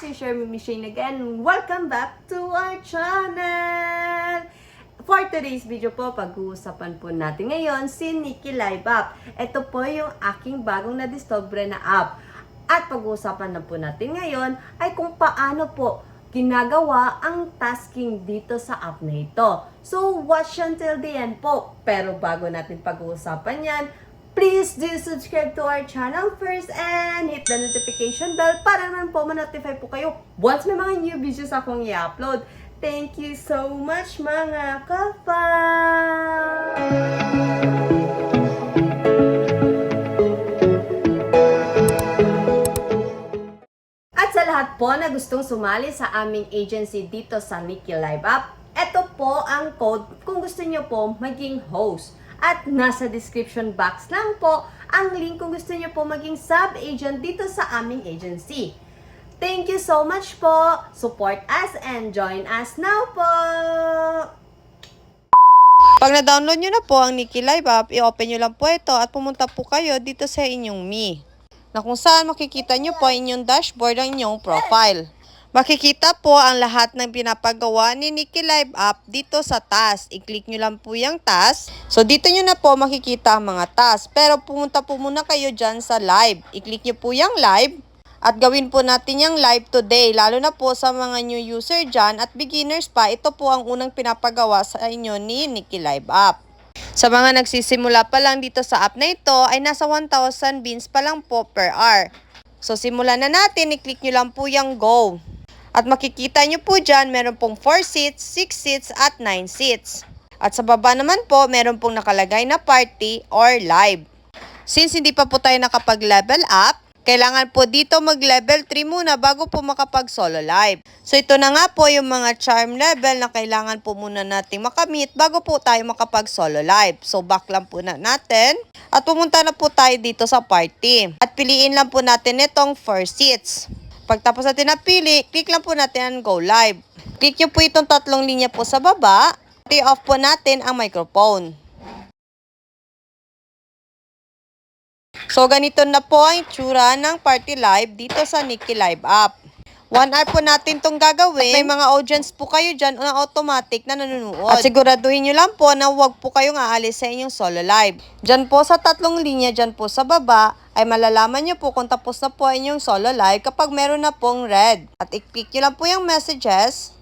si Shermy Michelle again. Welcome back to our channel! For today's video po, pag-uusapan po natin ngayon si Nikki Live App. Ito po yung aking bagong na-discover na app. At pag-uusapan na po natin ngayon ay kung paano po ginagawa ang tasking dito sa app na ito. So, watch until the end po. Pero bago natin pag-uusapan yan, please do subscribe to our channel first and hit the notification bell para naman po ma-notify po kayo once may mga new videos akong i-upload. Thank you so much mga kapa! At sa lahat po na gustong sumali sa aming agency dito sa Nikki Live App, ito po ang code kung gusto nyo po maging host. At nasa description box lang po ang link kung gusto nyo po maging sub-agent dito sa aming agency. Thank you so much po. Support us and join us now po. Pag na-download nyo na po ang Nikki Live App, i-open nyo lang po ito at pumunta po kayo dito sa inyong Me. Na kung saan makikita nyo po inyong dashboard ang inyong profile. Makikita po ang lahat ng pinapagawa ni Nikki Live App dito sa task. I-click nyo lang po yung task. So, dito nyo na po makikita ang mga task. Pero pumunta po muna kayo dyan sa live. I-click nyo po yung live. At gawin po natin yung live today. Lalo na po sa mga new user dyan at beginners pa. Ito po ang unang pinapagawa sa inyo ni Nikki Live App. Sa mga nagsisimula pa lang dito sa app na ito, ay nasa 1,000 beans pa lang po per hour. So, simulan na natin. I-click nyo lang po yung go. At makikita nyo po dyan, meron pong 4 seats, 6 seats, at 9 seats. At sa baba naman po, meron pong nakalagay na party or live. Since hindi pa po tayo nakapag-level up, kailangan po dito mag-level 3 muna bago po makapag-solo live. So ito na nga po yung mga charm level na kailangan po muna nating makamit bago po tayo makapag-solo live. So back lang po na natin at pumunta na po tayo dito sa party. At piliin lang po natin itong 4 seats. Pagtapos natin napili, click lang po natin ang go live. Click nyo po itong tatlong linya po sa baba. I-off po natin ang microphone. So, ganito na po ang itsura ng party live dito sa Nikki Live App. 1 hour po natin itong gagawin. At may mga audience po kayo dyan na automatic na nanonood. At siguraduhin nyo lang po na huwag po kayong aalis sa inyong solo live. Dyan po sa tatlong linya, dyan po sa baba, ay malalaman nyo po kung tapos na po inyong solo live kapag meron na pong red. At i-click nyo lang po yung messages.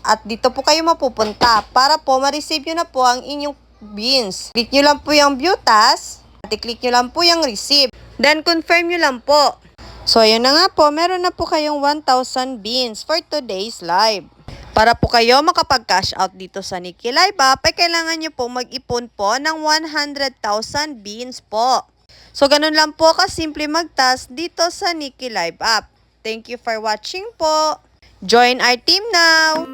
At dito po kayo mapupunta para po ma-receive nyo na po ang inyong beans. Click nyo lang po yung view task. At i-click nyo lang po yung receive. Then confirm nyo lang po. So, ayun na nga po, meron na po kayong 1,000 beans for today's live. Para po kayo makapag-cash out dito sa Nikki Live App, ay kailangan nyo po mag-ipon po ng 100,000 beans po. So, ganun lang po kasimple mag-task dito sa Nikki Live App. Thank you for watching po. Join our team now!